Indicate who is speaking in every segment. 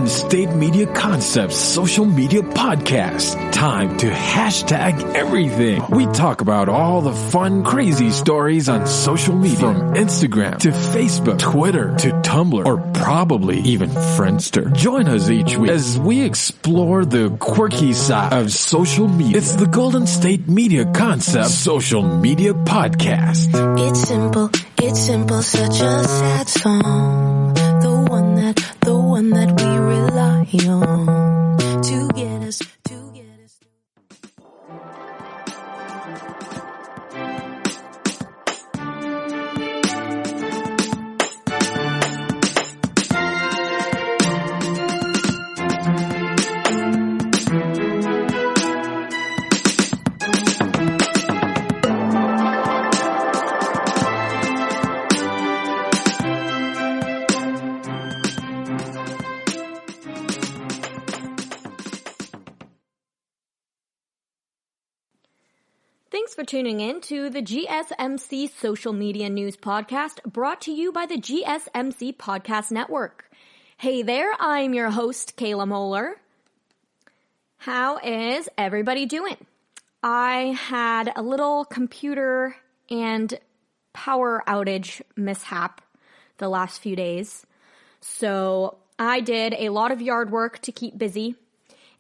Speaker 1: Golden State Media Concepts social media podcast. Time to hashtag everything. We talk about all the fun, crazy stories on social media. From Instagram to Facebook, Twitter to Tumblr, or probably even Friendster. Join us each week as we explore the quirky side of social media. It's the Golden State Media Concepts social media podcast.
Speaker 2: It's simple, such a sad song. The one that we rely on to get us.
Speaker 3: Thanks for tuning in to the GSMC Social Media News Podcast, brought to you by the GSMC Podcast Network. Hey there, I'm your host, Kayla Moeller. How is everybody doing? I had a little computer and power outage mishap the last few days. So I did a lot of yard work to keep busy.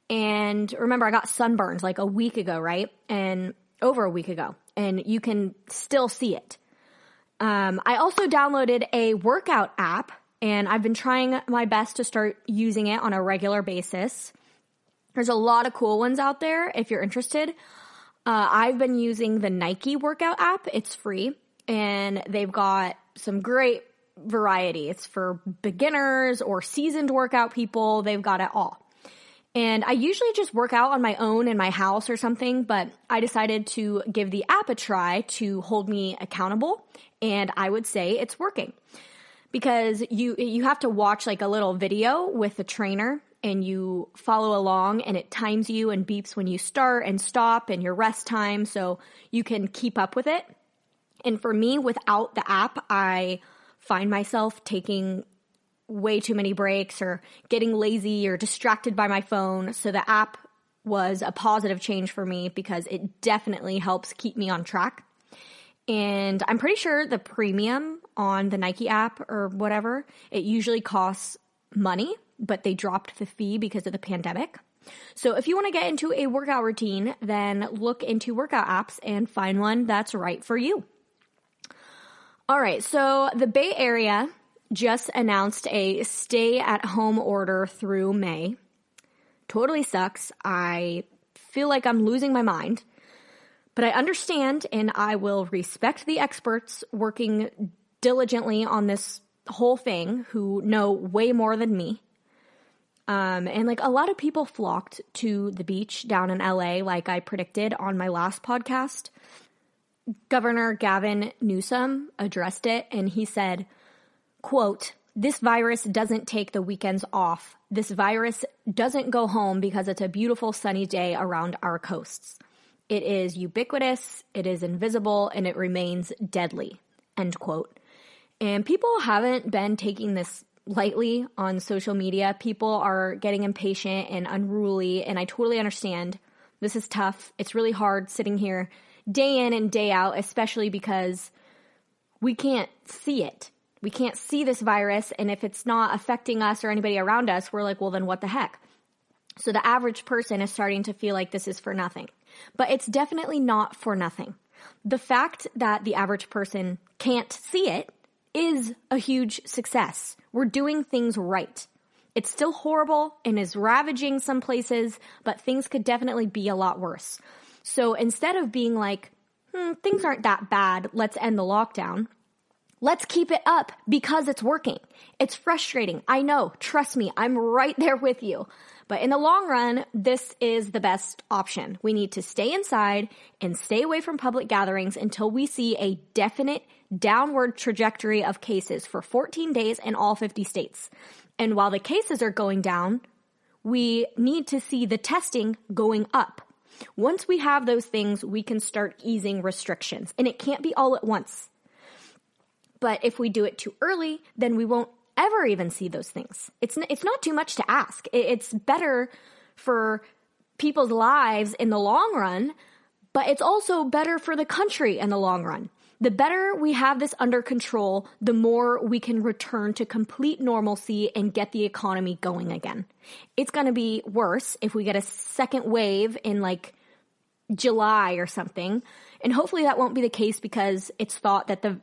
Speaker 3: And remember, I got sunburns like a week ago, right? Over a week ago, and you can still see it. I also downloaded a workout app, and I've been trying my best to start using it on a regular basis. There's a lot of cool ones out there if you're interested. I've been using the Nike workout app. It's free, and they've got some great variety. It's for beginners or seasoned workout people. They've got it all. And I usually just work out on my own in my house or something, but I decided to give the app a try to hold me accountable, and I would say it's working. Because you have to watch like a little video with the trainer, and you follow along, and it times you and beeps when you start and stop and your rest time, so you can keep up with it. And for me, without the app, I find myself taking way too many breaks or getting lazy or distracted by my phone. So the app was a positive change for me because it definitely helps keep me on track. And I'm pretty sure the premium on the Nike app or whatever, it usually costs money, but they dropped the fee because of the pandemic. So if you want to get into a workout routine, then look into workout apps and find one that's right for you. All right, so the Bay Area just announced a stay-at-home order through May. Totally sucks. I feel like I'm losing my mind. But I understand, and I will respect the experts working diligently on this whole thing who know way more than me. And like a lot of people flocked to the beach down in LA like I predicted on my last podcast. Governor Gavin Newsom addressed it, and he said, quote, "This virus doesn't take the weekends off. This virus doesn't go home because it's a beautiful sunny day around our coasts. It is ubiquitous, it is invisible, and it remains deadly," end quote. And people haven't been taking this lightly on social media. People are getting impatient and unruly, and I totally understand. This is tough. It's really hard sitting here day in and day out, especially because we can't see it. We can't see this virus, and if it's not affecting us or anybody around us, we're like, well, then what the heck? So the average person is starting to feel like this is for nothing. But it's definitely not for nothing. The fact that the average person can't see it is a huge success. We're doing things right. It's still horrible and is ravaging some places, but things could definitely be a lot worse. So instead of being like, things aren't that bad, let's end the lockdown, let's keep it up because it's working. It's frustrating. I know. Trust me. I'm right there with you. But in the long run, this is the best option. We need to stay inside and stay away from public gatherings until we see a definite downward trajectory of cases for 14 days in all 50 states. And while the cases are going down, we need to see the testing going up. Once we have those things, we can start easing restrictions. And it can't be all at once. But if we do it too early, then we won't ever even see those things. It's not too much to ask. It's better for people's lives in the long run, but it's also better for the country in the long run. The better we have this under control, the more we can return to complete normalcy and get the economy going again. It's going to be worse if we get a second wave in like July or something. And hopefully that won't be the case, because it's thought that the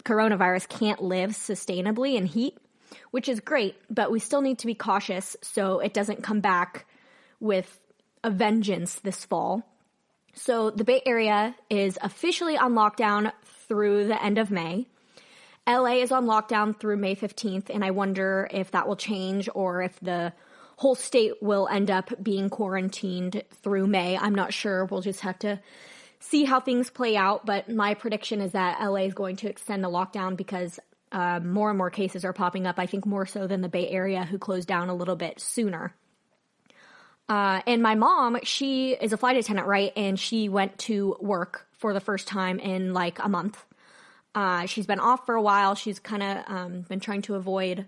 Speaker 3: coronavirus can't live sustainably in heat, which is great, but we still need to be cautious so it doesn't come back with a vengeance this fall. So the Bay Area is officially on lockdown through the end of May. LA is on lockdown through May 15th, and I wonder if that will change or if the whole state will end up being quarantined through May. I'm not sure. We'll just have to see how things play out, but my prediction is that LA is going to extend the lockdown because more and more cases are popping up, I think more so than the Bay Area, who closed down a little bit sooner. And my mom, she is a flight attendant, right? And she went to work for the first time in like a month. She's been off for a while. She's kind of been trying to avoid,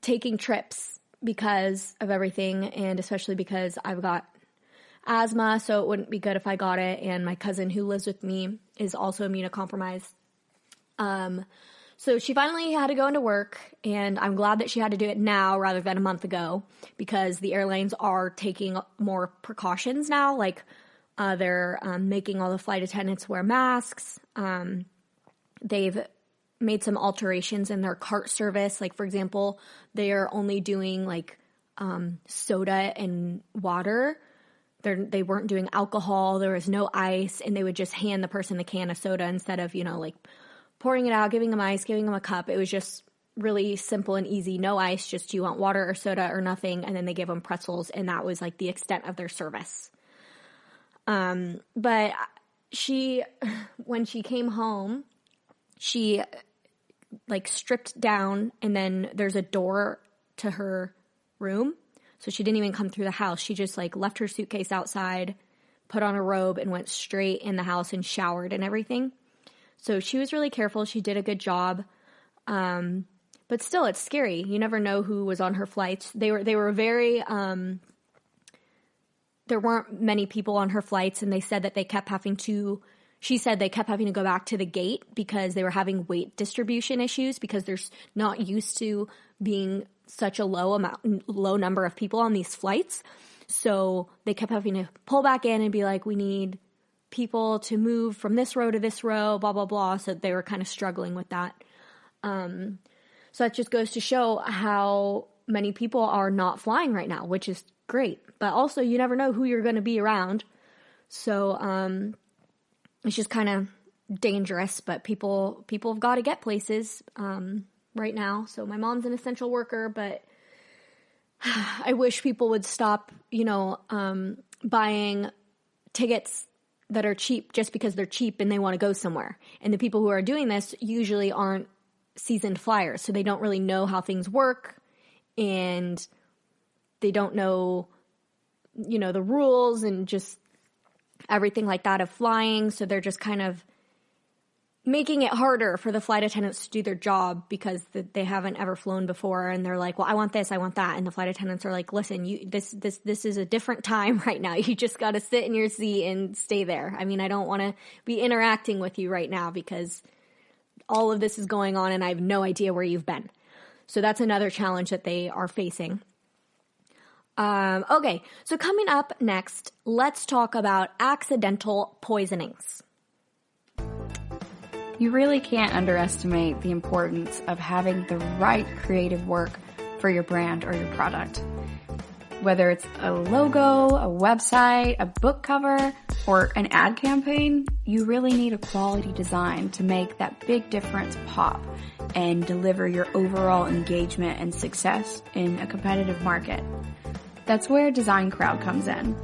Speaker 3: taking trips because of everything, and especially because I've got asthma, so it wouldn't be good if I got it. And my cousin who lives with me is also immunocompromised. So she finally had to go into work, and I'm glad that she had to do it now rather than a month ago, because the airlines are taking more precautions now. Like, they're making all the flight attendants wear masks. They've made some alterations in their cart service. Like, for example, they are only doing like soda and water. They weren't doing alcohol. There was no ice, and they would just hand the person a can of soda instead of, like pouring it out, giving them ice, giving them a cup. It was just really simple and easy. No ice, just do you want water or soda or nothing? And then they gave them pretzels, and that was like the extent of their service. But when she came home, she like stripped down, and then there's a door to her room. So she didn't even come through the house. She just like left her suitcase outside, put on a robe, and went straight in the house and showered and everything. So she was really careful. She did a good job. But still, it's scary. You never know who was on her flights. They were very, there weren't many people on her flights, and they said that she said they kept having to go back to the gate because they were having weight distribution issues, because they're not used to being such a low number of people on these flights. So they kept having to pull back in and be like, we need people to move from this row to this row, blah, blah, blah. So they were kind of struggling with that. So that just goes to show how many people are not flying right now, which is great. But also, you never know who you're going to be around. So it's just kind of dangerous, but people have got to get places right now. So my mom's an essential worker, but I wish people would stop, buying tickets that are cheap just because they're cheap and they want to go somewhere. And the people who are doing this usually aren't seasoned flyers, so they don't really know how things work, and they don't know, the rules and just everything like that of flying. So they're just kind of making it harder for the flight attendants to do their job because they haven't ever flown before, and they're like, well, I want this, I want that. And the flight attendants are like, listen, this is a different time right now. You just got to sit in your seat and stay there. I mean, I don't want to be interacting with you right now because all of this is going on and I have no idea where you've been. So that's another challenge that they are facing. Okay, so coming up next, let's talk about accidental poisonings.
Speaker 4: You really can't underestimate the importance of having the right creative work for your brand or your product. Whether it's a logo, a website, a book cover, or an ad campaign, you really need a quality design to make that big difference pop and deliver your overall engagement and success in a competitive market. That's where Design Crowd comes in.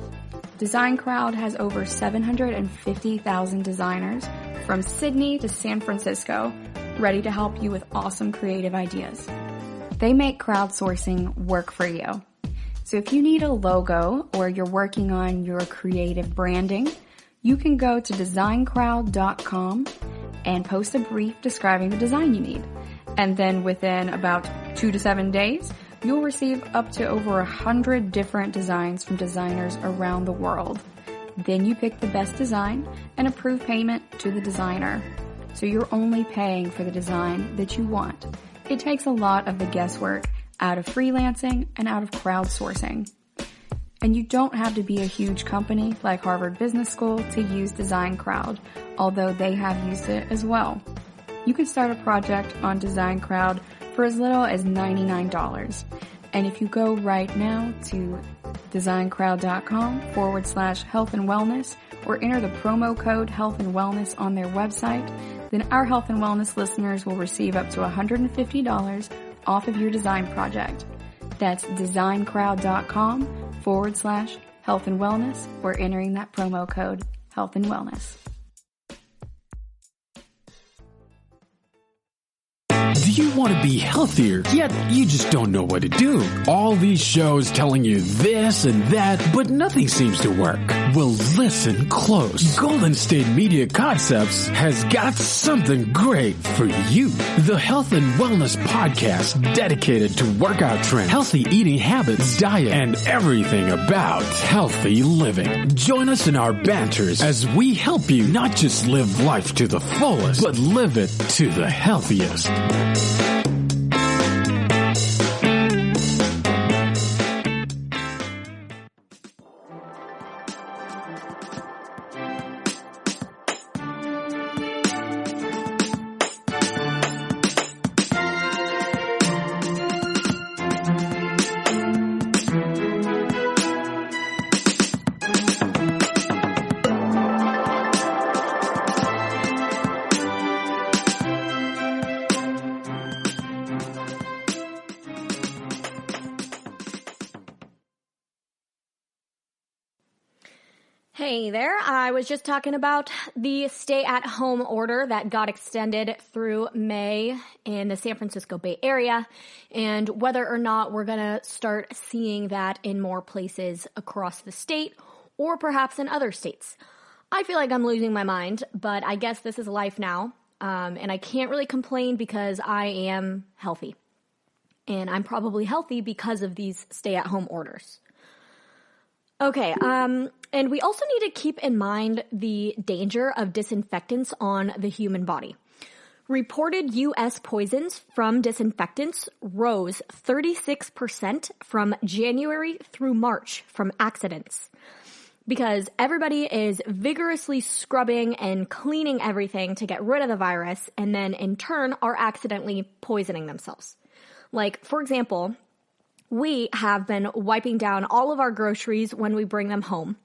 Speaker 4: Design Crowd has over 750,000 designers from Sydney to San Francisco, ready to help you with awesome creative ideas. They make crowdsourcing work for you. So if you need a logo or you're working on your creative branding, you can go to designcrowd.com and post a brief describing the design you need. And then within about 2 to 7 days, you'll receive up to over 100 different designs from designers around the world. Then you pick the best design and approve payment to the designer. So you're only paying for the design that you want. It takes a lot of the guesswork out of freelancing and out of crowdsourcing. And you don't have to be a huge company like Harvard Business School to use Design Crowd, although they have used it as well. You can start a project on Design Crowd for as little as $99. And if you go right now to designcrowd.com/health and wellness or enter the promo code health and wellness on their website, then our health and wellness listeners will receive up to $150 off of your design project. That's designcrowd.com/health and wellness or entering that promo code health and wellness.
Speaker 1: Do you want to be healthier, yet you just don't know what to do? All these shows telling you this and that, but nothing seems to work. Well, listen close. Golden State Media Concepts has got something great for you. The Health and Wellness Podcast, dedicated to workout trends, healthy eating habits, diet, and everything about healthy living. Join us in our banters as we help you not just live life to the fullest, but live it to the healthiest.
Speaker 3: Hey there, I was just talking about the stay-at-home order that got extended through May in the San Francisco Bay Area, and whether or not we're going to start seeing that in more places across the state, or perhaps in other states. I feel like I'm losing my mind, but I guess this is life now, and I can't really complain because I am healthy. And I'm probably healthy because of these stay-at-home orders. Okay, and we also need to keep in mind the danger of disinfectants on the human body. Reported U.S. poisons from disinfectants rose 36% from January through March from accidents. Because everybody is vigorously scrubbing and cleaning everything to get rid of the virus, and then in turn are accidentally poisoning themselves. Like, for example, we have been wiping down all of our groceries when we bring them home.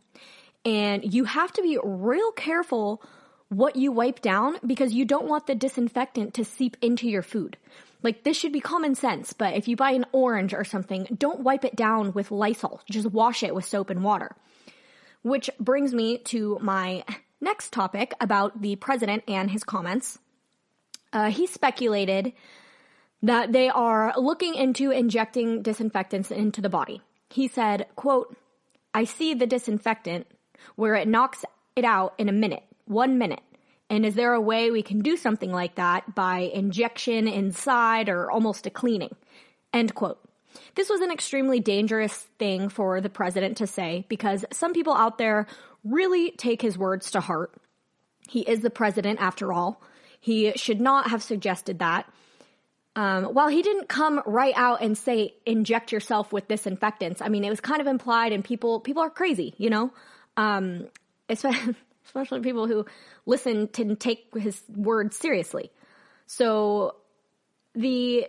Speaker 3: And you have to be real careful what you wipe down because you don't want the disinfectant to seep into your food. Like, this should be common sense, but if you buy an orange or something, don't wipe it down with Lysol. Just wash it with soap and water. Which brings me to my next topic about the president and his comments. He speculated that they are looking into injecting disinfectants into the body. He said, quote, "I see the disinfectant where it knocks it out in 1 minute. And is there a way we can do something like that by injection inside or almost a cleaning?" End quote. This was an extremely dangerous thing for the president to say because some people out there really take his words to heart. He is the president after all. He should not have suggested that. While he didn't come right out and say, inject yourself with disinfectants, I mean, it was kind of implied and people are crazy, you know? Especially people who listen to take his words seriously. So the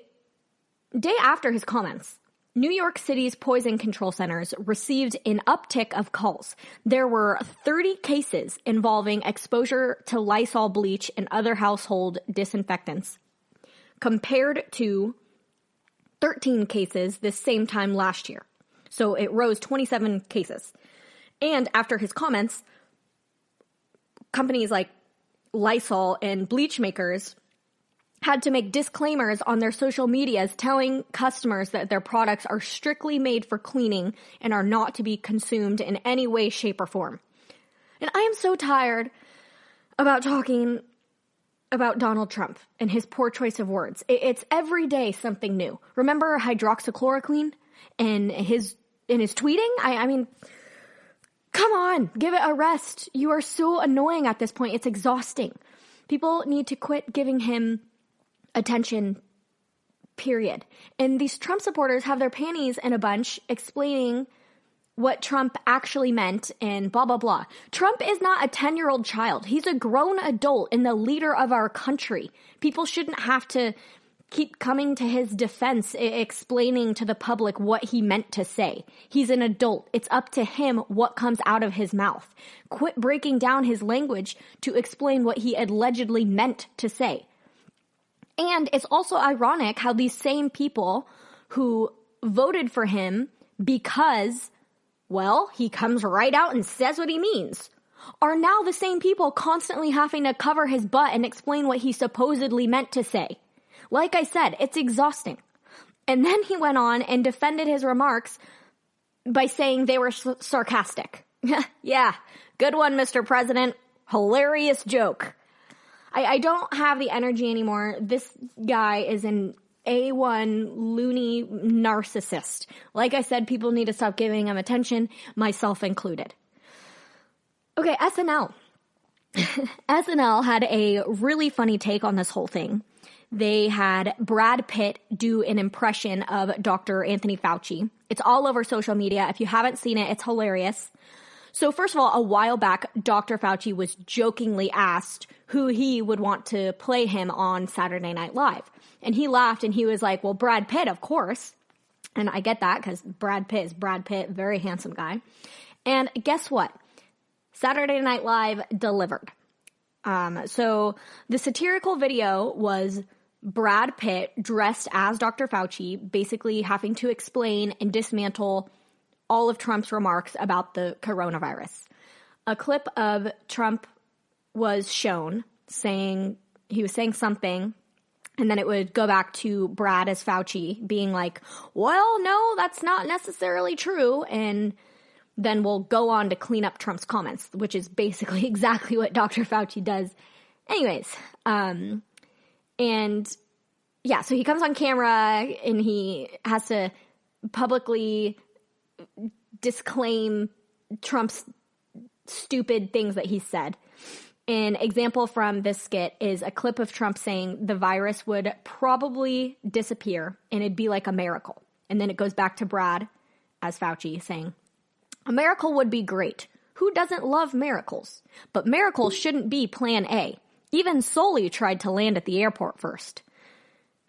Speaker 3: day after his comments, New York City's poison control centers received an uptick of calls. There were 30 cases involving exposure to Lysol bleach and other household disinfectants, compared to 13 cases this same time last year. So it rose 27 cases. And after his comments, companies like Lysol and bleach makers had to make disclaimers on their social medias telling customers that their products are strictly made for cleaning and are not to be consumed in any way, shape, or form. And I am so tired about talking about Donald Trump and his poor choice of words. It's every day something new. Remember hydroxychloroquine and his tweeting? I mean, come on, give it a rest. You are so annoying at this point. It's exhausting. People need to quit giving him attention, period. And these Trump supporters have their panties in a bunch explaining what Trump actually meant and blah, blah, blah. Trump is not a 10-year-old child. He's a grown adult and the leader of our country. People shouldn't have to keep coming to his defense, explaining to the public what he meant to say. He's an adult. It's up to him what comes out of his mouth. Quit breaking down his language to explain what he allegedly meant to say. And it's also ironic how these same people who voted for him because, well, he comes right out and says what he means, are now the same people constantly having to cover his butt and explain what he supposedly meant to say. Like I said, it's exhausting. And then he went on and defended his remarks by saying they were sarcastic. Yeah, good one, Mr. President. Hilarious joke. I don't have the energy anymore. This guy is an A1 loony narcissist. Like I said, people need to stop giving him attention, myself included. Okay, SNL. SNL had a really funny take on this whole thing. They had Brad Pitt do an impression of Dr. Anthony Fauci. It's all over social media. If you haven't seen it, it's hilarious. So first of all, a while back, Dr. Fauci was jokingly asked who he would want to play him on Saturday Night Live. And he laughed and he was like, well, Brad Pitt, of course. And I get that because Brad Pitt is Brad Pitt, very handsome guy. And guess what? Saturday Night Live delivered. So the satirical video was Brad Pitt dressed as Dr. Fauci, basically having to explain and dismantle all of Trump's remarks about the coronavirus. A clip of Trump was shown saying, he was saying something, and then it would go back to Brad as Fauci being like, well, no, that's not necessarily true. And then we'll go on to clean up Trump's comments, which is basically exactly what Dr. Fauci does. Anyways, and yeah, so he comes on camera and he has to publicly disclaim Trump's stupid things that he said. An example from this skit is a clip of Trump saying the virus would probably disappear and it'd be like a miracle. And then it goes back to Brad as Fauci saying, a miracle would be great. Who doesn't love miracles? But miracles shouldn't be plan A. Even Sully tried to land at the airport first.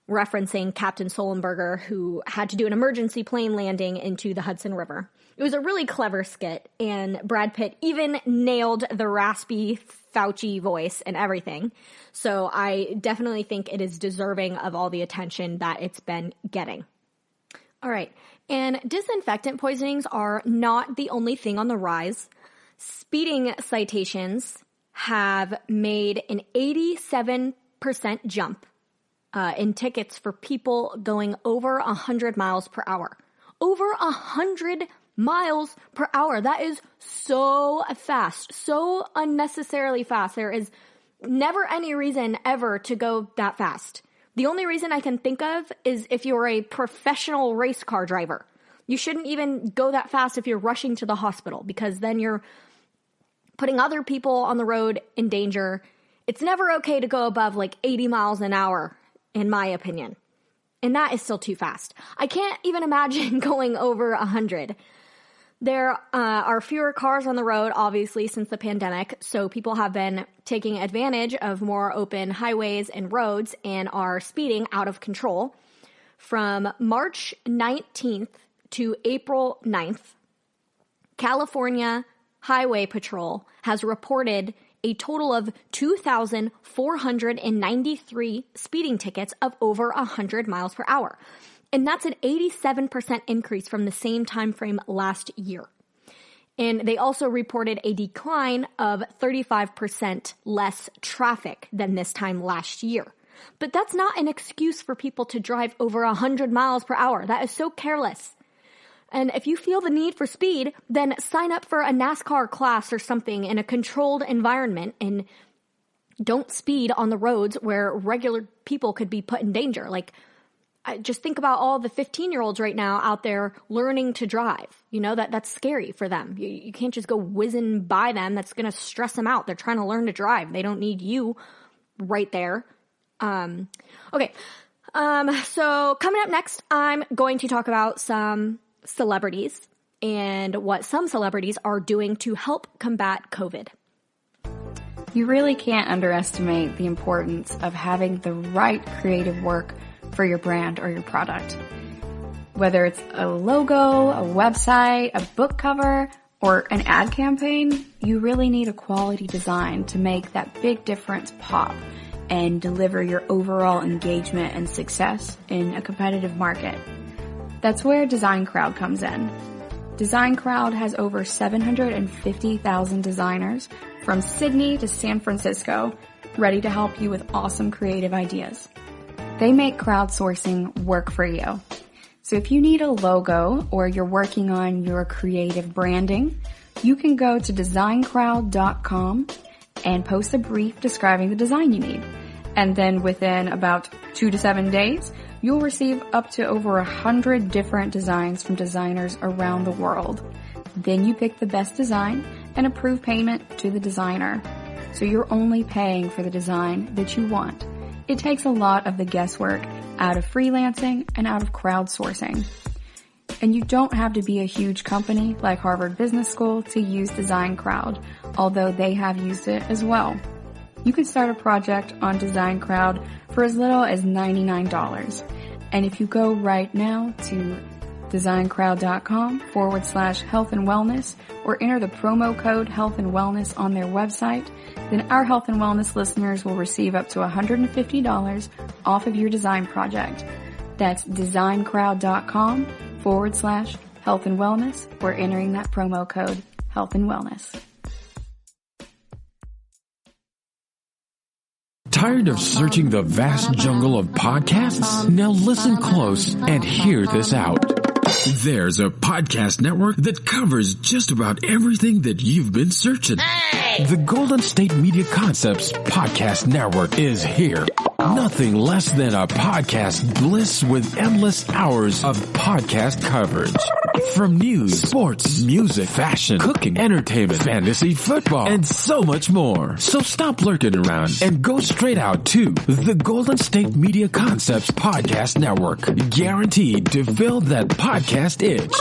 Speaker 3: Referencing Captain Sullenberger, who had to do an emergency plane landing into the Hudson River. It was a really clever skit, and Brad Pitt even nailed the raspy Fauci voice and everything. So I definitely think it is deserving of all the attention that it's been getting. All right. And disinfectant poisonings are not the only thing on the rise. Speeding citations have made an 87% jump in tickets for people going over 100 miles per hour. Over 100 miles per hour. That is so fast, so unnecessarily fast. There is never any reason ever to go that fast. The only reason I can think of is if you're a professional race car driver. You shouldn't even go that fast if you're rushing to the hospital, because then you're putting other people on the road in danger. It's never okay to go above like 80 miles an hour, in my opinion. And that is still too fast. I can't even imagine going over 100. There are fewer cars on the road, obviously, since the pandemic, so people have been taking advantage of more open highways and roads and are speeding out of control. From March 19th to April 9th, California Highway Patrol has reported a total of 2,493 speeding tickets of over 100 miles per hour. And that's an 87% increase from the same time frame last year. And they also reported a decline of 35% less traffic than this time last year. But that's not an excuse for people to drive over 100 miles per hour. That is so careless. And if you feel the need for speed, then sign up for a NASCAR class or something in a controlled environment and Don't speed on the roads where regular people could be put in danger. Like, just think about all the 15-year-olds right now out there learning to drive. You know, that's scary for them. You can't just go whizzing by them. That's going to stress them out. They're trying to learn to drive. They don't need you right there. Okay. So coming up next, I'm going to talk about some celebrities and what some celebrities are doing to help combat COVID.
Speaker 4: You really can't underestimate the importance of having the right creative work for your brand or your product. Whether it's a logo, a website, a book cover, or an ad campaign, you really need a quality design to make that big difference pop and deliver your overall engagement and success in a competitive market. That's where Design Crowd comes in. Design Crowd has over 750,000 designers from Sydney to San Francisco ready to help you with awesome creative ideas. They make crowdsourcing work for you. So if you need a logo or you're working on your creative branding, you can go to designcrowd.com and post a brief describing the design you need. And then within about 2 to 7 days, you'll receive up to over 100 different designs from designers around the world. Then you pick the best design and approve payment to the designer. So you're only paying for the design that you want. It takes a lot of the guesswork out of freelancing and out of crowdsourcing. And you don't have to be a huge company like Harvard Business School to use Design Crowd, although they have used it as well. You can start a project on Design Crowd for as little as $99. And if you go right now to designcrowd.com/health and wellness or enter the promo code health and wellness on their website, then our health and wellness listeners will receive up to $150 off of your design project. That's designcrowd.com/health and wellness or entering that promo code health and wellness.
Speaker 1: Tired of searching the vast jungle of podcasts? Now listen close and hear this out. There's a podcast network that covers just about everything that you've been searching. Hey! The Golden State Media Concepts Podcast Network is here. Nothing less than a podcast bliss with endless hours of podcast coverage. From news, sports, music, fashion, cooking, entertainment, fantasy, football, and so much more. So stop lurking around and go straight out to the Golden State Media Concepts Podcast Network. Guaranteed to fill that podcast itch.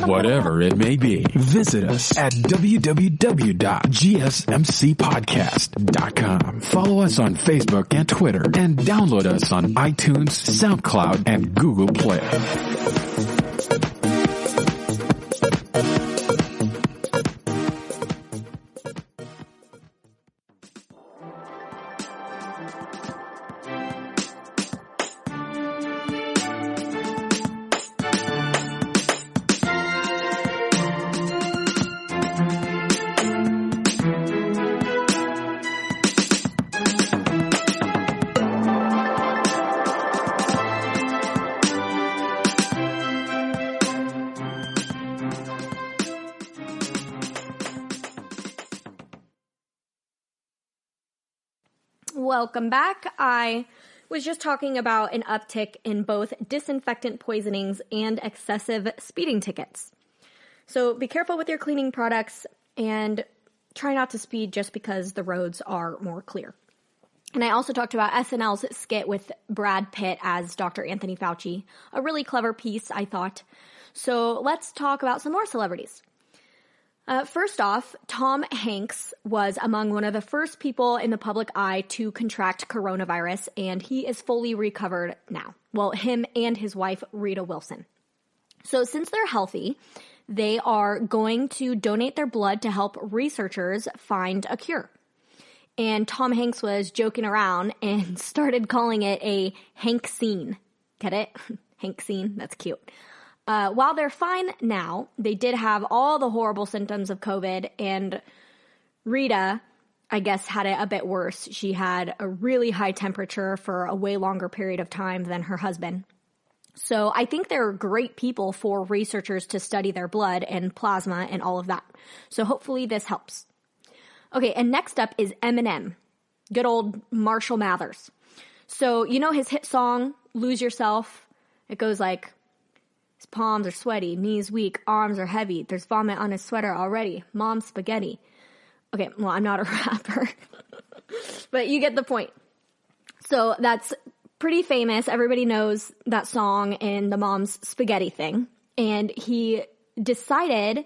Speaker 1: Whatever it may be. Visit us at www.gsmcpodcast.com. Follow us on Facebook and Twitter and download us on iTunes, SoundCloud, and Google Play.
Speaker 3: Welcome back. I was just talking about an uptick in both disinfectant poisonings and excessive speeding tickets. So be careful with your cleaning products and try not to speed just because the roads are more clear. And I also talked about SNL's skit with Brad Pitt as Dr. Anthony Fauci. A really clever piece, I thought. So let's talk about some more celebrities. First off, Tom Hanks was among one of the first people in the public eye to contract coronavirus, and he is fully recovered now. Well, him and his wife, Rita Wilson. So since they're healthy, they are going to donate their blood to help researchers find a cure. And Tom Hanks was joking around and started calling it a Hank scene. Get it? Hank scene? That's cute. While they're fine now, they did have all the horrible symptoms of COVID, and Rita, I guess, had it a bit worse. She had a really high temperature for a way longer period of time than her husband. So I think they're great people for researchers to study their blood and plasma and all of that. So hopefully this helps. Okay, and next up is Eminem. Good old Marshall Mathers. So, you know his hit song, Lose Yourself? It goes like, his palms are sweaty, knees weak, arms are heavy. There's vomit on his sweater already. Mom's spaghetti. Okay, well, I'm not a rapper. But you get the point. So that's pretty famous. Everybody knows that song and the mom's spaghetti thing. And he decided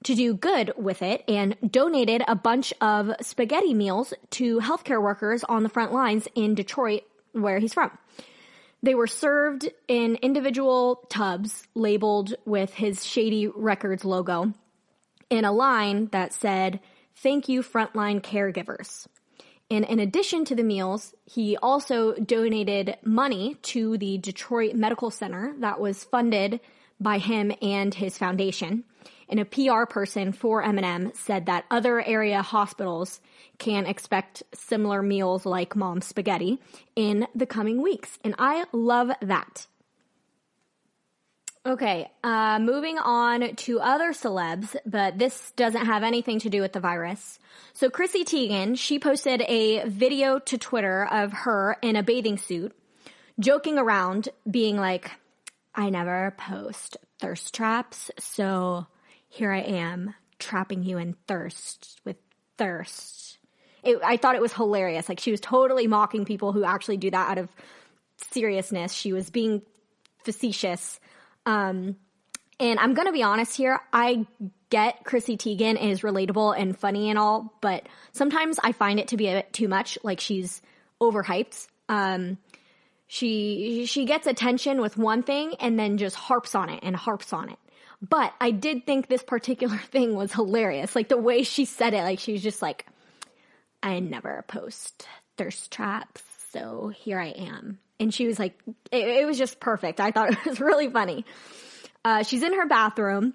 Speaker 3: to do good with it and donated a bunch of spaghetti meals to healthcare workers on the front lines in Detroit, where he's from. They were served in individual tubs labeled with his Shady Records logo in a line that said, "Thank you, frontline caregivers." And in addition to the meals, he also donated money to the Detroit Medical Center that was funded by him and his foundation. And a PR person for Eminem said that other area hospitals can expect similar meals like Mom's Spaghetti in the coming weeks. And I love that. Okay, moving on to other celebs, but this doesn't have anything to do with the virus. So Chrissy Teigen, she posted a video to Twitter of her in a bathing suit, joking around, being like, "I never post thirst traps, so here I am trapping you in thirst with thirst." I thought it was hilarious. Like, she was totally mocking people who actually do that out of seriousness. She was being facetious. And I'm going to be honest here. I get Chrissy Teigen is relatable and funny and all, but sometimes I find it to be a bit too much. Like, she's overhyped. She gets attention with one thing and then just harps on it and harps on it. But I did think this particular thing was hilarious. Like, the way she said it, like, she was just like, "I never post thirst traps, so here I am." And she was like, it was just perfect. I thought it was really funny. She's in her bathroom.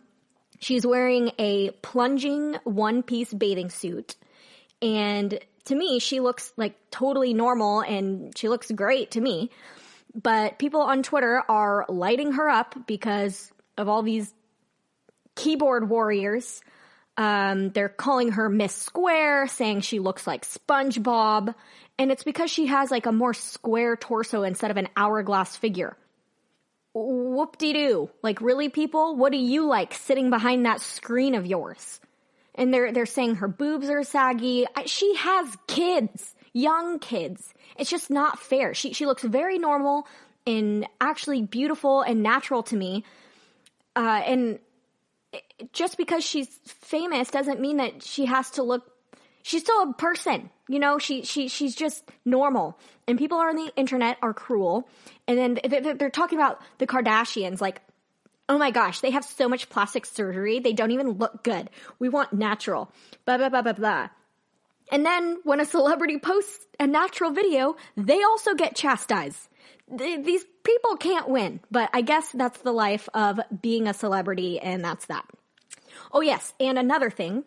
Speaker 3: She's wearing a plunging one-piece bathing suit. And to me, she looks like totally normal and she looks great to me. But people on Twitter are lighting her up because of all these keyboard warriors. They're calling her Miss Square, saying she looks like SpongeBob. And it's because she has like a more square torso instead of an hourglass figure. Whoop-de-doo. Like, really, people? What do you like sitting behind that screen of yours? And they're saying her boobs are saggy. She has kids, young kids. It's just not fair. She looks very normal and actually beautiful and natural to me. And just because she's famous doesn't mean that she has to look. She's still a person, you know. She's just normal. And people on the internet are cruel. And then they're talking about the Kardashians, like, oh my gosh, they have so much plastic surgery, they don't even look good. We want natural. Blah blah blah blah blah. And then when a celebrity posts a natural video, they also get chastised. These people can't win. But I guess that's the life of being a celebrity, and that's that. Oh yes, and another thing,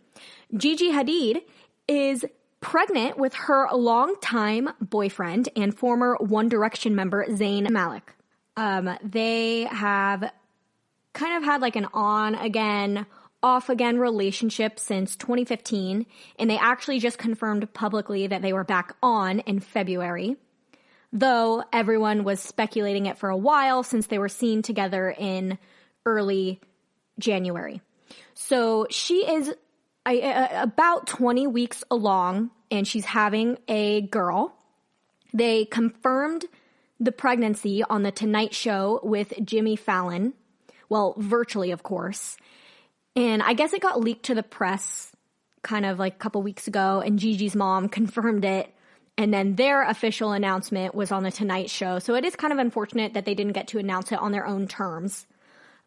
Speaker 3: Gigi Hadid is pregnant with her longtime boyfriend and former One Direction member, Zayn Malik. They have kind of had like an on-again, off-again relationship since 2015, and they actually just confirmed publicly that they were back on in February, though everyone was speculating it for a while since they were seen together in early January. So she is about 20 weeks along, and she's having a girl. They confirmed the pregnancy on The Tonight Show with Jimmy Fallon. Well, virtually, of course. And I guess it got leaked to the press kind of like a couple weeks ago, and Gigi's mom confirmed it. And then their official announcement was on The Tonight Show. So it is kind of unfortunate that they didn't get to announce it on their own terms.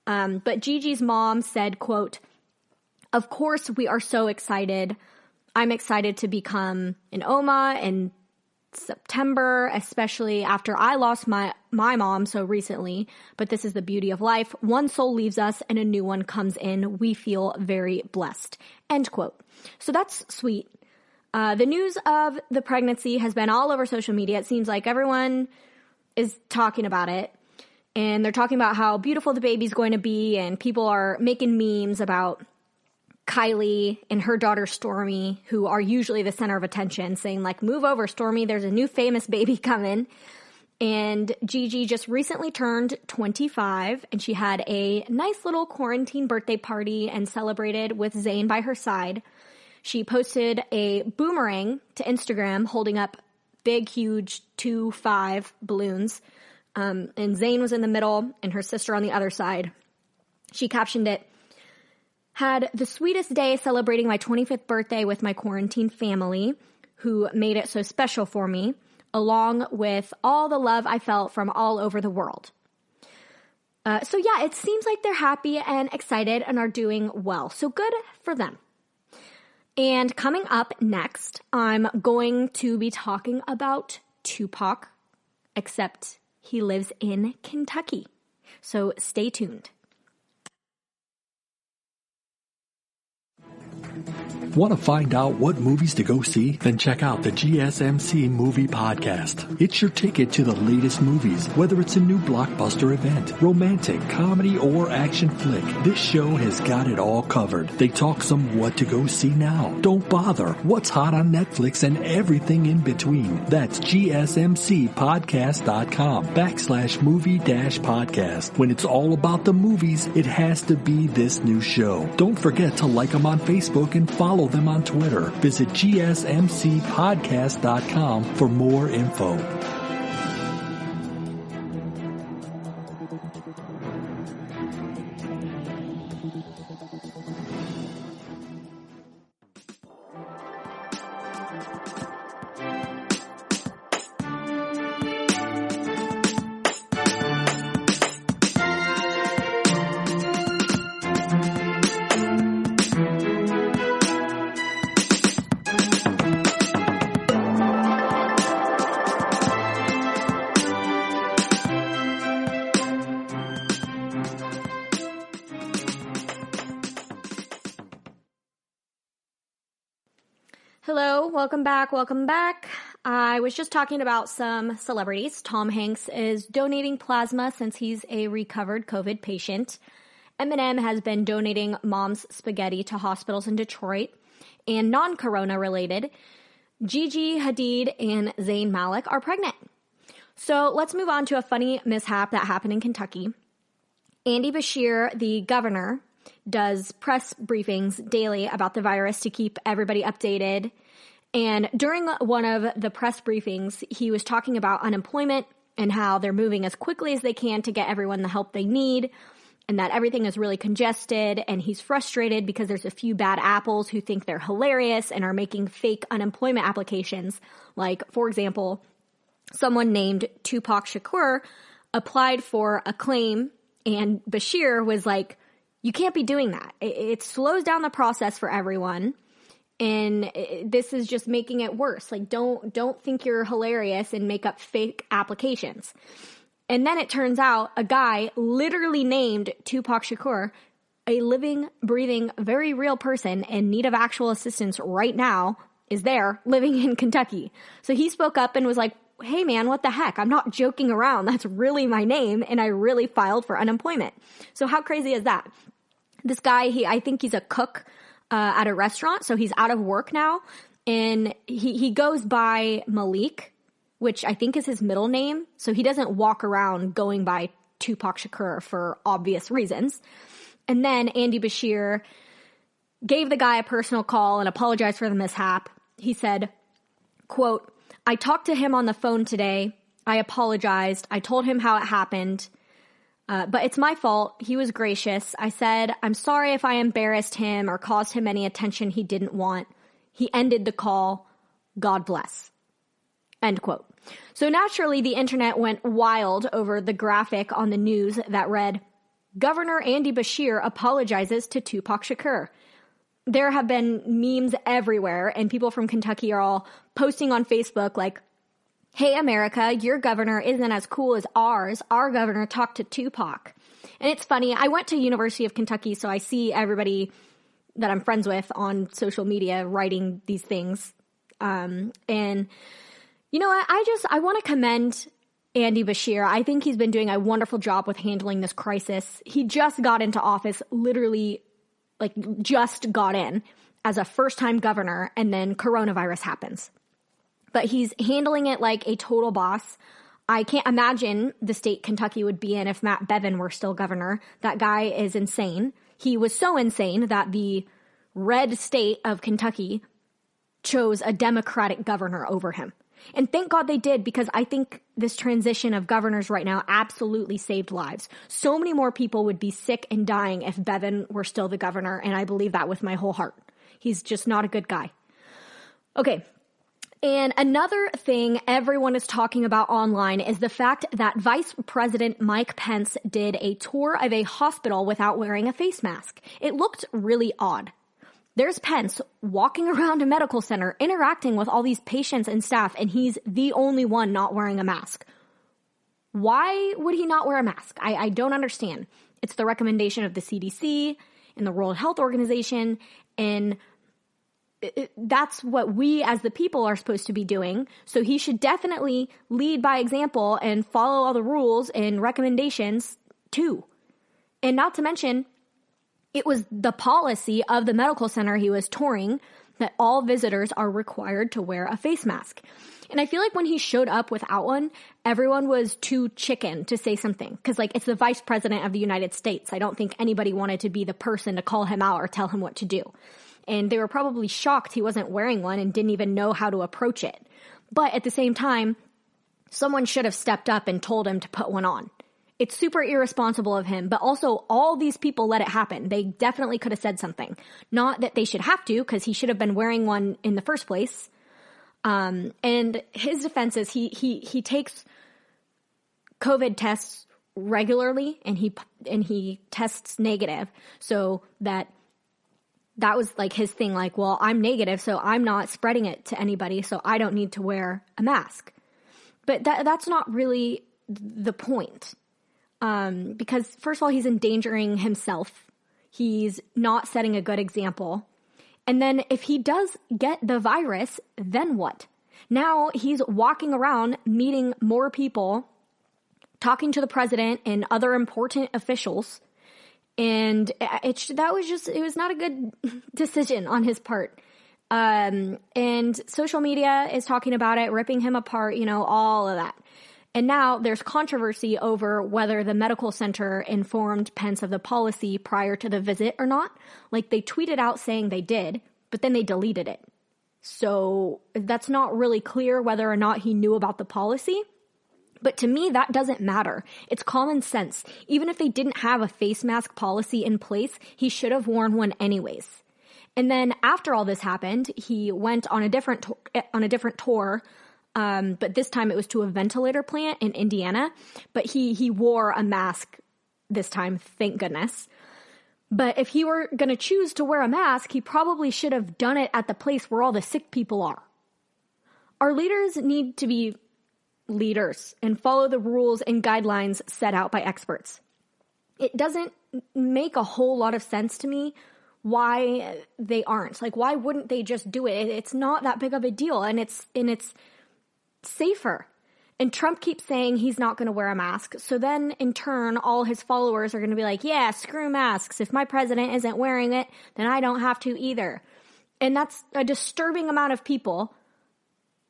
Speaker 3: But Gigi's mom said, quote, "Of course, we are so excited. I'm excited to become an Oma in September, especially after I lost my mom so recently. But this is the beauty of life. One soul leaves us and a new one comes in. We feel very blessed." End quote. So that's sweet. The news of the pregnancy has been all over social media. It seems like everyone is talking about it. And they're talking about how beautiful the baby's going to be. And people are making memes about Kylie and her daughter Stormy, who are usually the center of attention, saying like, move over, Stormy, there's a new famous baby coming. And Gigi just recently turned 25, and she had a nice little quarantine birthday party and celebrated with Zayn by her side. She posted a boomerang to Instagram holding up big, huge 2-5 balloons. And Zayn was in the middle and her sister on the other side. She captioned it, "Had the sweetest day celebrating my 25th birthday with my quarantine family, who made it so special for me, along with all the love I felt from all over the world." So yeah, it seems like they're happy and excited and are doing well. So good for them. And coming up next, I'm going to be talking about Tupac, except he lives in Kentucky. So stay tuned.
Speaker 5: Want to find out what movies to go see? Then check out the GSMC Movie Podcast. It's your ticket to the latest movies, whether it's a new blockbuster event, romantic, comedy, or action flick. This show has got it all covered. They talk some what to go see now. Don't bother. What's hot on Netflix and everything in between. That's GSMCpodcast.com/movie-podcast. When it's all about the movies, it has to be this new show. Don't forget to like them on Facebook and follow them on Twitter. Visit GSMCpodcast.com for more info.
Speaker 3: Hello, welcome back. I was just talking about some celebrities. Tom Hanks is donating plasma since he's a recovered COVID patient. Eminem has been donating mom's spaghetti to hospitals in Detroit. And non-corona related, Gigi Hadid and Zayn Malik are pregnant. So let's move on to a funny mishap that happened in Kentucky. Andy Beshear, the governor, does press briefings daily about the virus to keep everybody updated. And during one of the press briefings, he was talking about unemployment and how they're moving as quickly as they can to get everyone the help they need, and that everything is really congested, and he's frustrated because there's a few bad apples who think they're hilarious and are making fake unemployment applications. Like, for example, someone named Tupac Shakur applied for a claim, and Beshear was like, you can't be doing that. It slows down the process for everyone. And this is just making it worse. Like, don't think you're hilarious and make up fake applications. And then it turns out a guy literally named Tupac Shakur, a living, breathing, very real person in need of actual assistance right now, is there living in Kentucky. So he spoke up and was like, hey man, what the heck? I'm not joking around. That's really my name. And I really filed for unemployment. So how crazy is that? This guy, I think he's a cook at a restaurant. So he's out of work now. And he goes by Malik, which I think is his middle name. So he doesn't walk around going by Tupac Shakur for obvious reasons. And then Andy Beshear gave the guy a personal call and apologized for the mishap. He said, quote, I talked to him on the phone today. I apologized. I told him how it happened. But it's my fault. He was gracious. I said, I'm sorry if I embarrassed him or caused him any attention he didn't want. He ended the call. God bless. End quote. So naturally, the internet went wild over the graphic on the news that read, Governor Andy Beshear apologizes to Tupac Shakur. There have been memes everywhere, and people from Kentucky are all posting on Facebook like, hey, America, your governor isn't as cool as ours. Our governor talked to Tupac. And it's funny. I went to University of Kentucky, so I see everybody that I'm friends with on social media writing these things. And you know what? I want to commend Andy Beshear. I think he's been doing a wonderful job with handling this crisis. He just got into office literally just got in as a first-time governor, and then coronavirus happens. But he's handling it like a total boss. I can't imagine the state Kentucky would be in if Matt Bevin were still governor. That guy is insane. He was so insane that the red state of Kentucky chose a Democratic governor over him. And thank God they did, because I think this transition of governors right now absolutely saved lives. So many more people would be sick and dying if Bevin were still the governor, and I believe that with my whole heart. He's just not a good guy. Okay. And another thing everyone is talking about online is the fact that Vice President Mike Pence did a tour of a hospital without wearing a face mask. It looked really odd. There's Pence walking around a medical center, interacting with all these patients and staff, and he's the only one not wearing a mask. Why would he not wear a mask? I don't understand. It's the recommendation of the CDC and the World Health Organization, and that's what we as the people are supposed to be doing. So he should definitely lead by example and follow all the rules and recommendations too. And not to mention, it was the policy of the medical center he was touring that all visitors are required to wear a face mask. And I feel like when he showed up without one, everyone was too chicken to say something. Because, it's the vice president of the United States. I don't think anybody wanted to be the person to call him out or tell him what to do. And they were probably shocked he wasn't wearing one and didn't even know how to approach it. But at the same time, someone should have stepped up and told him to put one on. It's super irresponsible of him, but also all these people let it happen. They definitely could have said something. Not that they should have to, because he should have been wearing one in the first place. And his defense is he takes COVID tests regularly, and he tests negative. So that was his thing, well, I'm negative, so I'm not spreading it to anybody, so I don't need to wear a mask. But that's not really the point. Because first of all, he's endangering himself. He's not setting a good example. And then if he does get the virus, then what? Now he's walking around meeting more people, talking to the president and other important officials. And it was not a good decision on his part. And social media is talking about it, ripping him apart, all of that. And now there's controversy over whether the medical center informed Pence of the policy prior to the visit or not. They tweeted out saying they did, but then they deleted it. So that's not really clear whether or not he knew about the policy. But to me, that doesn't matter. It's common sense. Even if they didn't have a face mask policy in place, he should have worn one anyways. And then after all this happened, he went on a different tour. But this time it was to a ventilator plant in Indiana. But he wore a mask this time, thank goodness. But if he were going to choose to wear a mask, he probably should have done it at the place where all the sick people are. Our leaders need to be leaders and follow the rules and guidelines set out by experts. It doesn't make a whole lot of sense to me why they aren't. Why wouldn't they just do it? It's not that big of a deal, and it's safer. And Trump keeps saying he's not going to wear a mask. So then in turn, all his followers are going to be like, yeah, screw masks. If my president isn't wearing it, then I don't have to either. And that's a disturbing amount of people.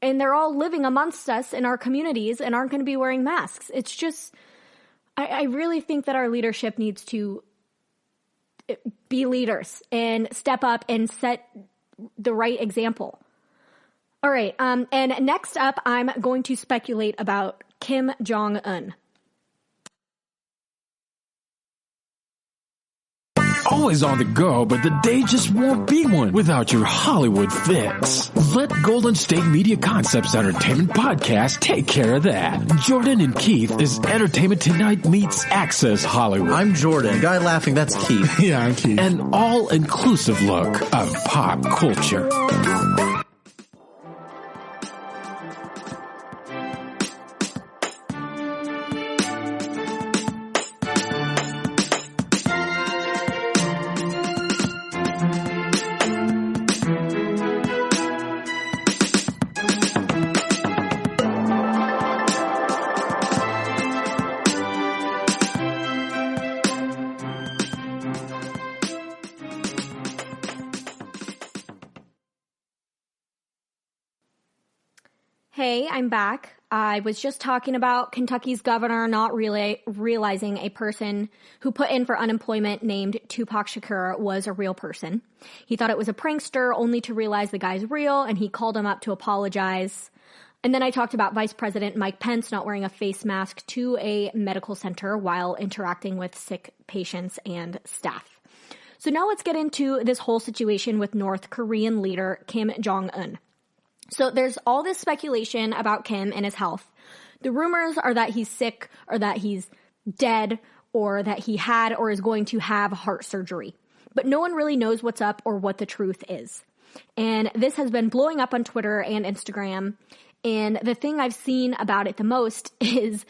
Speaker 3: And they're all living amongst us in our communities and aren't going to be wearing masks. It's just, I really think that our leadership needs to be leaders and step up and set the right example. All right. And next up, I'm going to speculate about Kim Jong-un.
Speaker 1: Always on the go, but the day just won't be one without your Hollywood fix. Let Golden State Media Concepts Entertainment Podcast take care of that. Jordan and Keith is Entertainment Tonight meets Access Hollywood.
Speaker 6: I'm Jordan. The guy laughing, that's Keith.
Speaker 1: Yeah, I'm Keith. An all-inclusive look of pop culture.
Speaker 3: Hey, I'm back. I was just talking about Kentucky's governor not really realizing a person who put in for unemployment named Tupac Shakur was a real person. He thought it was a prankster only to realize the guy's real, and he called him up to apologize. And then I talked about Vice President Mike Pence not wearing a face mask to a medical center while interacting with sick patients and staff. So now let's get into this whole situation with North Korean leader Kim Jong-un. So there's all this speculation about Kim and his health. The rumors are that he's sick or that he's dead or that he had or is going to have heart surgery. But no one really knows what's up or what the truth is. And this has been blowing up on Twitter and Instagram. And the thing I've seen about it the most is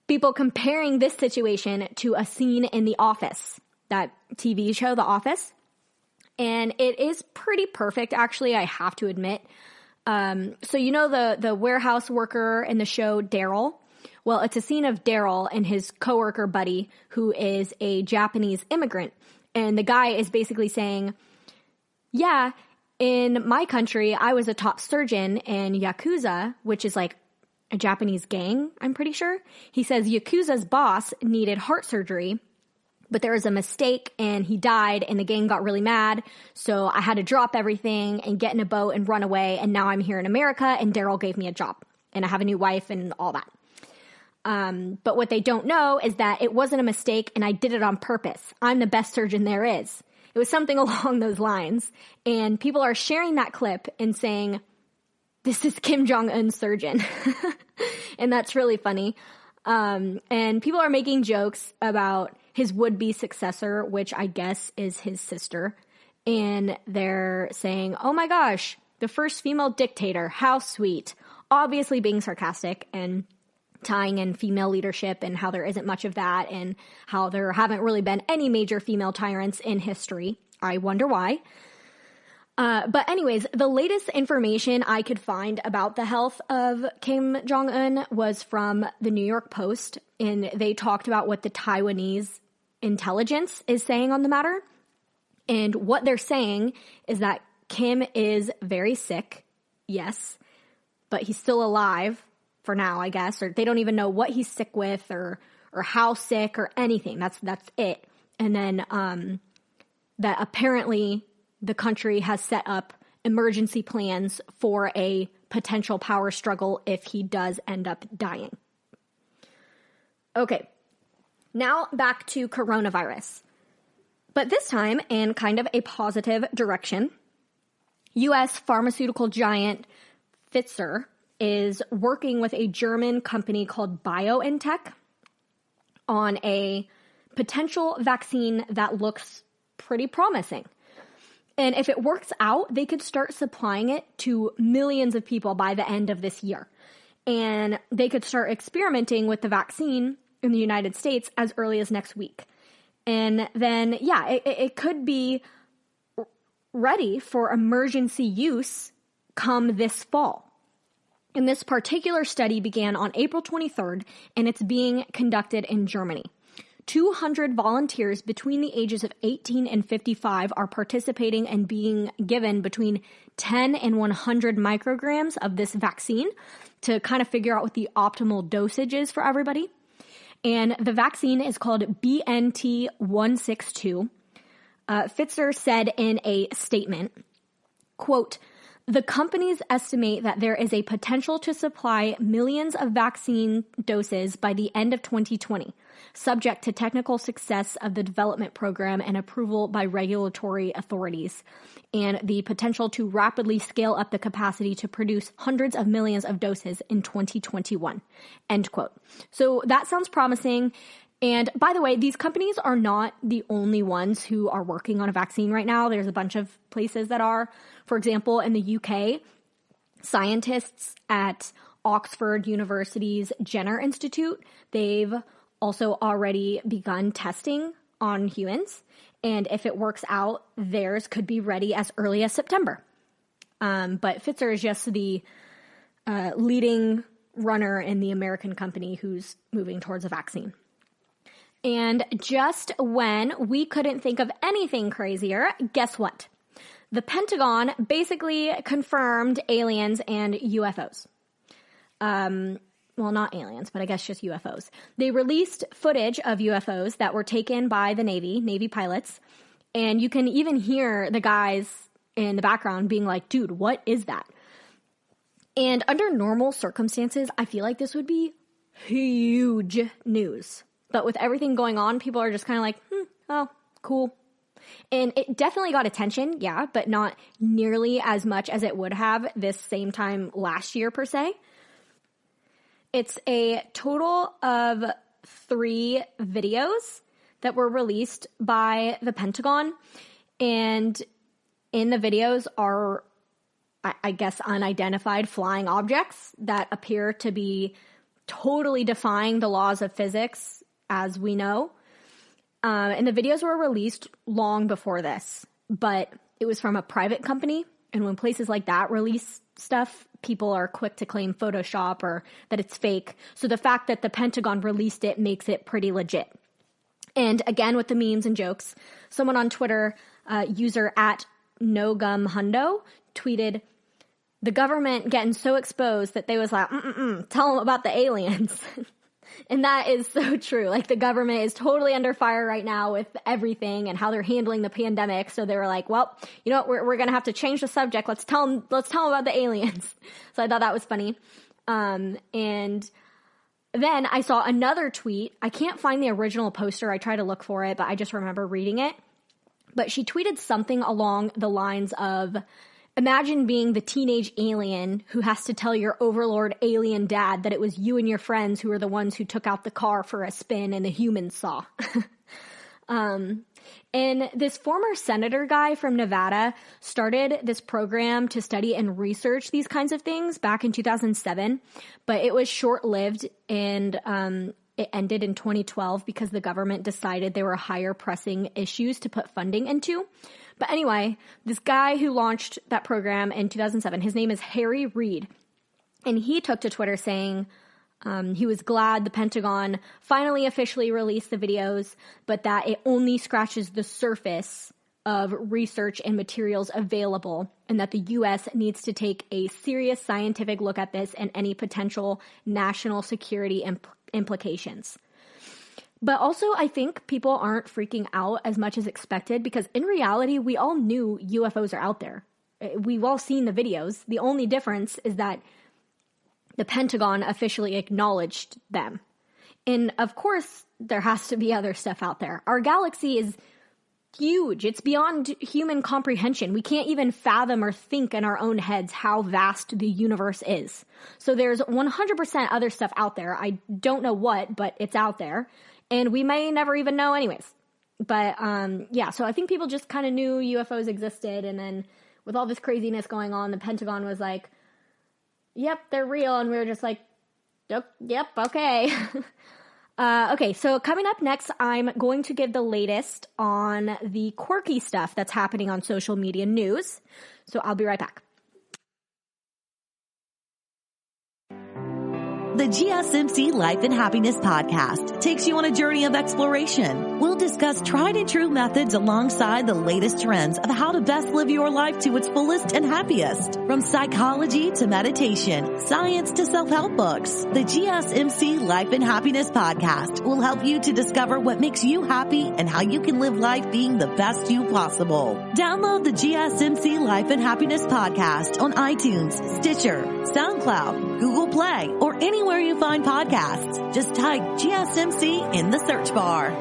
Speaker 3: people comparing this situation to a scene in The Office, that TV show, The Office. And it is pretty perfect, actually, I have to admit. So you know the warehouse worker in the show, Daryl? Well, it's a scene of Daryl and his coworker buddy, who is a Japanese immigrant. And the guy is basically saying, yeah, in my country, I was a top surgeon in Yakuza, which is like a Japanese gang, I'm pretty sure. He says Yakuza's boss needed heart surgery, but there was a mistake and he died and the gang got really mad. So I had to drop everything and get in a boat and run away. And now I'm here in America and Daryl gave me a job and I have a new wife and all that. But what they don't know is that it wasn't a mistake and I did it on purpose. I'm the best surgeon there is. It was something along those lines. And people are sharing that clip and saying, this is Kim Jong-un's surgeon. And that's really funny. And people are making jokes about his would-be successor, which I guess is his sister. And they're saying, oh my gosh, the first female dictator, how sweet. Obviously being sarcastic and tying in female leadership and how there isn't much of that and how there haven't really been any major female tyrants in history. I wonder why. But anyways, the latest information I could find about the health of Kim Jong-un was from the New York Post, and they talked about what the Taiwanese intelligence is saying on the matter. And what they're saying is that Kim is very sick, yes, but he's still alive for now, I guess, or they don't even know what he's sick with or how sick or anything. That's it. And then that apparently the country has set up emergency plans for a potential power struggle if he does end up dying. Okay, now back to coronavirus. But this time in kind of a positive direction. U.S. pharmaceutical giant Pfizer is working with a German company called BioNTech on a potential vaccine that looks pretty promising. And if it works out, they could start supplying it to millions of people by the end of this year. And they could start experimenting with the vaccine in the United States as early as next week. And then, yeah, it could be ready for emergency use come this fall. And this particular study began on April 23rd, and it's being conducted in Germany. 200 volunteers between the ages of 18 and 55 are participating and being given between 10 and 100 micrograms of this vaccine to kind of figure out what the optimal dosage is for everybody. And the vaccine is called BNT162. Pfizer said in a statement, quote, the companies estimate that there is a potential to supply millions of vaccine doses by the end of 2020, subject to technical success of the development program and approval by regulatory authorities, and the potential to rapidly scale up the capacity to produce hundreds of millions of doses in 2021, end quote. So that sounds promising. And by the way, these companies are not the only ones who are working on a vaccine right now. There's a bunch of places that are. For example, in the UK, scientists at Oxford University's Jenner Institute, they've also already begun testing on humans. And if it works out, theirs could be ready as early as September. But Pfizer is just the leading runner in the American company who's moving towards a vaccine. And just when we couldn't think of anything crazier, guess what? The Pentagon basically confirmed aliens and UFOs. well, not aliens, but I guess just UFOs. They released footage of UFOs that were taken by the Navy pilots. And you can even hear the guys in the background being like, dude, what is that? And under normal circumstances, I feel like this would be huge news. But with everything going on, people are just kind of like, oh, cool. And it definitely got attention, yeah, but not nearly as much as it would have this same time last year, per se. It's a total of 3 videos that were released by the Pentagon. And in the videos are, I guess, unidentified flying objects that appear to be totally defying the laws of physics as we know. And the videos were released long before this, but it was from a private company. And when places like that release stuff, people are quick to claim Photoshop or that it's fake. So the fact that the Pentagon released it makes it pretty legit. And again, with the memes and jokes, someone on Twitter, user at NoGumHundo, tweeted, the government getting so exposed that they was like, tell them about the aliens. And that is so true. Like, the government is totally under fire right now with everything and how they're handling the pandemic. So they were like, well, you know what? We're going to have to change the subject. Let's tell them about the aliens. So I thought that was funny. And then I saw another tweet. I can't find the original poster. I tried to look for it, but I just remember reading it. But she tweeted something along the lines of, imagine being the teenage alien who has to tell your overlord alien dad that it was you and your friends who were the ones who took out the car for a spin and the humans saw. And this former senator guy from Nevada started this program to study and research these kinds of things back in 2007, but it was short-lived and it ended in 2012 because the government decided there were higher pressing issues to put funding into. But anyway, this guy who launched that program in 2007, his name is Harry Reid, and he took to Twitter saying he was glad the Pentagon finally officially released the videos, but that it only scratches the surface of research and materials available, and that the U.S. needs to take a serious scientific look at this and any potential national security implications. But also, I think people aren't freaking out as much as expected because in reality, we all knew UFOs are out there. We've all seen the videos. The only difference is that the Pentagon officially acknowledged them. And of course, there has to be other stuff out there. Our galaxy is huge. It's beyond human comprehension. We can't even fathom or think in our own heads how vast the universe is. So there's 100% other stuff out there. I don't know what, but it's out there. And we may never even know anyways. But yeah, so I think people just kind of knew UFOs existed. And then with all this craziness going on, the Pentagon was like, yep, they're real. And we were just like, yep, okay. Okay, so coming up next, I'm going to give the latest on the quirky stuff that's happening on social media news. So I'll be right back.
Speaker 7: The GSMC Life and Happiness podcast takes you on a journey of exploration. We'll discuss tried and true methods alongside the latest trends of how to best live your life to its fullest and happiest. From psychology to meditation, science to self-help books, the GSMC Life and Happiness podcast will help you to discover what makes you happy and how you can live life being the best you possible. Download the GSMC Life and Happiness podcast on iTunes, Stitcher, SoundCloud, Google Play, or anywhere you find podcasts. Just type GSMC in the search bar.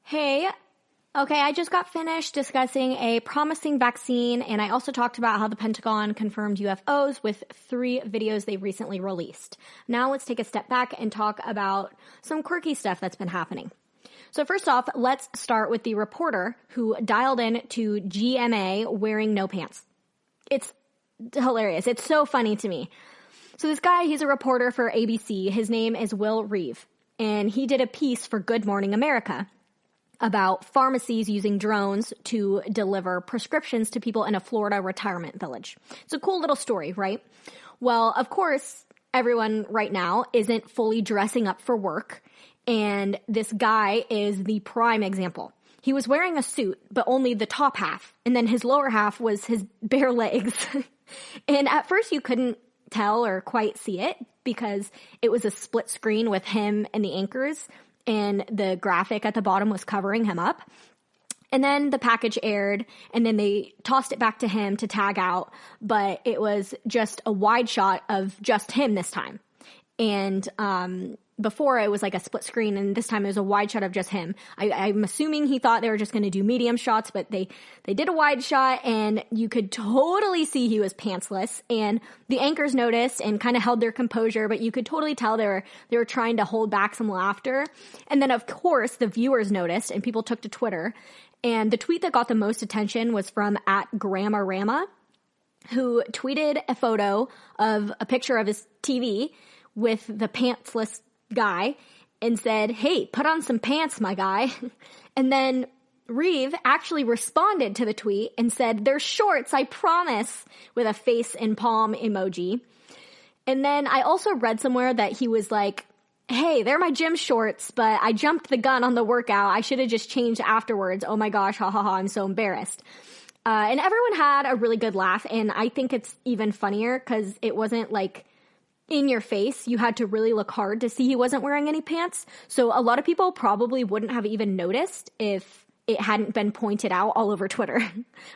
Speaker 3: Hey, okay, I just got finished discussing a promising vaccine, and I also talked about how the Pentagon confirmed UFOs with 3 videos they recently released. Now let's take a step back and talk about some quirky stuff that's been happening. So first off, let's start with the reporter who dialed in to GMA wearing no pants. It's hilarious. It's so funny to me. So this guy, he's a reporter for ABC. His name is Will Reeve, and he did a piece for Good Morning America about pharmacies using drones to deliver prescriptions to people in a Florida retirement village. It's a cool little story, right? Well, of course, everyone right now isn't fully dressing up for work, and this guy is the prime example. He was wearing a suit, but only the top half, and then his lower half was his bare legs. And at first you couldn't tell or quite see it because it was a split screen with him and the anchors, and the graphic at the bottom was covering him up. And then the package aired, and then they tossed it back to him to tag out, but it was just a wide shot of just him this time. And before it was like a split screen, and this time it was a wide shot of just him. I'm assuming he thought they were just going to do medium shots, but they did a wide shot, and you could totally see he was pantsless. And the anchors noticed and kind of held their composure, but you could totally tell they were trying to hold back some laughter. And then of course the viewers noticed, and people took to Twitter. And the tweet that got the most attention was from @Grammarama, who tweeted a photo of a picture of his TV with the pantsless guy and said, "Hey, put on some pants, my guy." And then Reeve actually responded to the tweet and said, "They're shorts, I promise," with a face and palm emoji. And then I also read somewhere that he was like, "Hey, they're my gym shorts, but I jumped the gun on the workout. I should have just changed afterwards. Oh my gosh, ha ha ha, I'm so embarrassed." And everyone had a really good laugh, and I think it's even funnier because it wasn't like in your face. You had to really look hard to see he wasn't wearing any pants. So a lot of people probably wouldn't have even noticed if it hadn't been pointed out all over Twitter.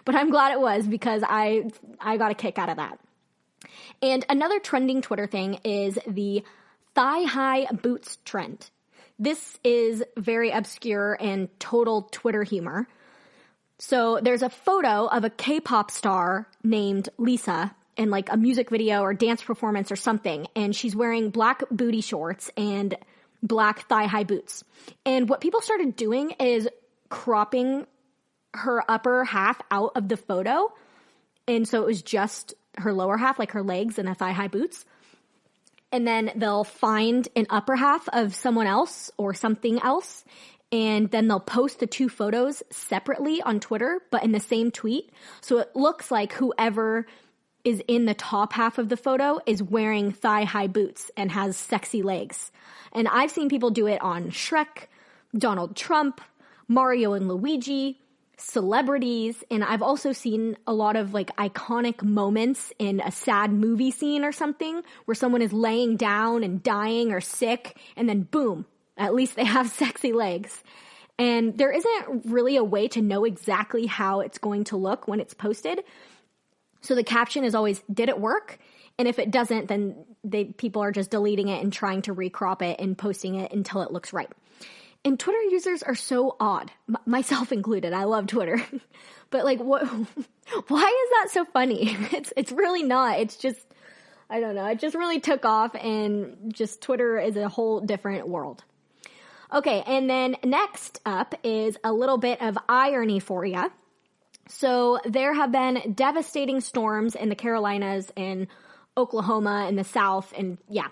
Speaker 3: But I'm glad it was because I got a kick out of that. And another trending Twitter thing is the thigh-high boots trend. This is very obscure and total Twitter humor. So there's a photo of a K-pop star named Lisa in like a music video or dance performance or something, and she's wearing black booty shorts and black thigh-high boots. And what people started doing is cropping her upper half out of the photo, and so it was just her lower half, like her legs and the thigh-high boots. And then they'll find an upper half of someone else or something else, and then they'll post the two photos separately on Twitter, but in the same tweet. So it looks like whoever is in the top half of the photo is wearing thigh-high boots and has sexy legs. And I've seen people do it on Shrek, Donald Trump, Mario and Luigi, celebrities, and I've also seen a lot of like iconic moments in a sad movie scene or something where someone is laying down and dying or sick, and then boom, at least they have sexy legs. And there isn't really a way to know exactly how it's going to look when it's posted. So the caption is always, "Did it work?" And if it doesn't, then people are just deleting it and trying to recrop it and posting it until it looks right. And Twitter users are so odd, myself included. I love Twitter. But like, why is that so funny? It's really not. It's just, I don't know. It just really took off, and just Twitter is a whole different world. Okay, and then next up is a little bit of irony for you. So there have been devastating storms in the Carolinas and Oklahoma and the South, and yeah,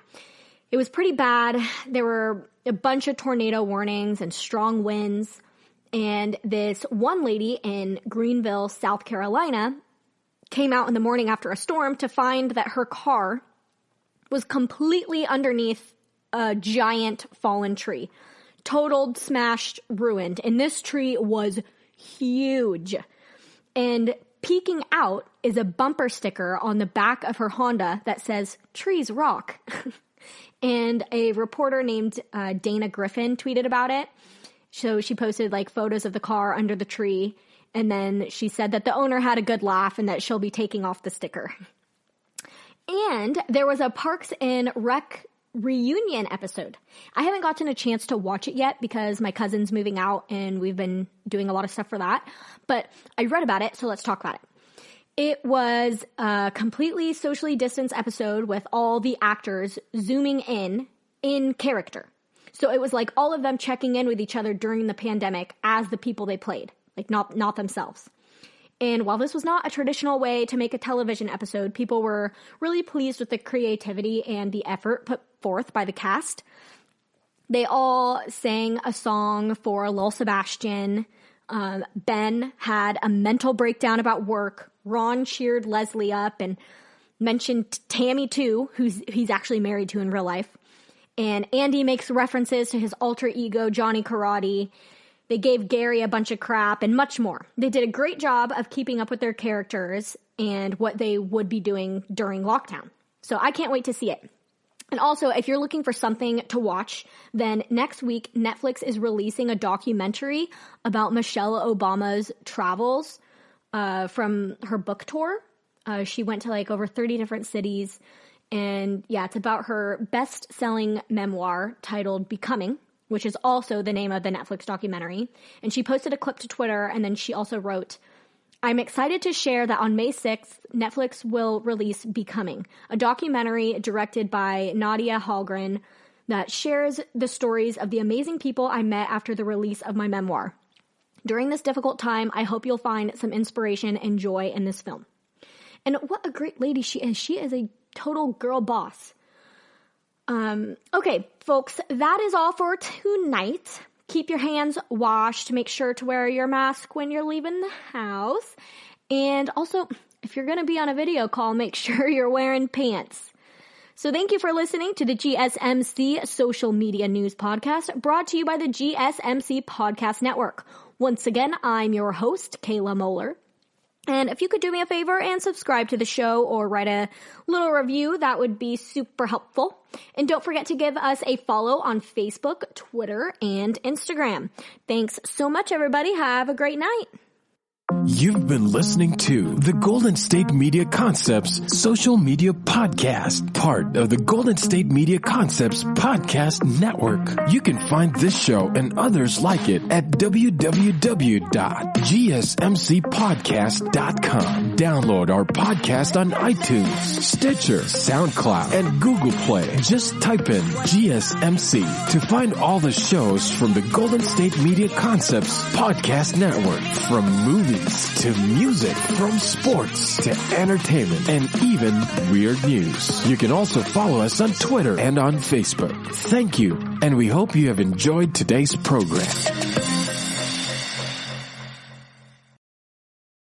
Speaker 3: it was pretty bad. There were a bunch of tornado warnings and strong winds, and this one lady in Greenville, South Carolina, came out in the morning after a storm to find that her car was completely underneath a giant fallen tree. Totaled, smashed, ruined, and this tree was huge. And peeking out is a bumper sticker on the back of her Honda that says, "Trees rock." And a reporter named Dana Griffin tweeted about it. So she posted like photos of the car under the tree. And then she said that the owner had a good laugh and that she'll be taking off the sticker. And there was a Parks and Rec reunion episode. I haven't gotten a chance to watch it yet because my cousin's moving out and we've been doing a lot of stuff for that. But I read about it, so let's talk about it. It was a completely socially distanced episode with all the actors zooming in character. So it was like all of them checking in with each other during the pandemic as the people they played, like not themselves. And while this was not a traditional way to make a television episode, people were really pleased with the creativity and the effort put forth by the cast. They all sang a song for Lil Sebastian. Ben had a mental breakdown about work. Ron cheered Leslie up and mentioned Tammy too, he's actually married to in real life. And Andy makes references to his alter ego, Johnny Karate. They gave Gary a bunch of crap and much more. They did a great job of keeping up with their characters and what they would be doing during lockdown. So I can't wait to see it. And also, if you're looking for something to watch, then next week, Netflix is releasing a documentary about Michelle Obama's travels from her book tour. She went to like over 30 different cities. And yeah, it's about her best-selling memoir titled Becoming, which is also the name of the Netflix documentary. And she posted a clip to Twitter, and then she also wrote, "I'm excited to share that on May 6th, Netflix will release Becoming, a documentary directed by Nadia Hallgren that shares the stories of the amazing people I met after the release of my memoir. During this difficult time, I hope you'll find some inspiration and joy in this film." And what a great lady she is. She is a total girl boss. Okay, folks, that is all for tonight. Keep your hands washed. Make sure to wear your mask when you're leaving the house. And also, if you're going to be on a video call, make sure you're wearing pants. So thank you for listening to the GSMC Social Media News Podcast, brought to you by the GSMC Podcast Network. Once again, I'm your host, Kayla Moeller. And if you could do me a favor and subscribe to the show or write a little review, that would be super helpful. And don't forget to give us a follow on Facebook, Twitter, and Instagram. Thanks so much, everybody. Have a great night.
Speaker 1: You've been listening to the Golden State Media Concepts Social Media Podcast, part of the Golden State Media Concepts Podcast Network. You can find this show and others like it at www.gsmcpodcast.com. Download our podcast on iTunes, Stitcher, SoundCloud, and Google Play. Just type in GSMC to find all the shows from the Golden State Media Concepts Podcast Network, from movies to music, from sports to entertainment, and even weird news. You can also follow us on Twitter and on Facebook. Thank you, and we hope you have enjoyed today's program.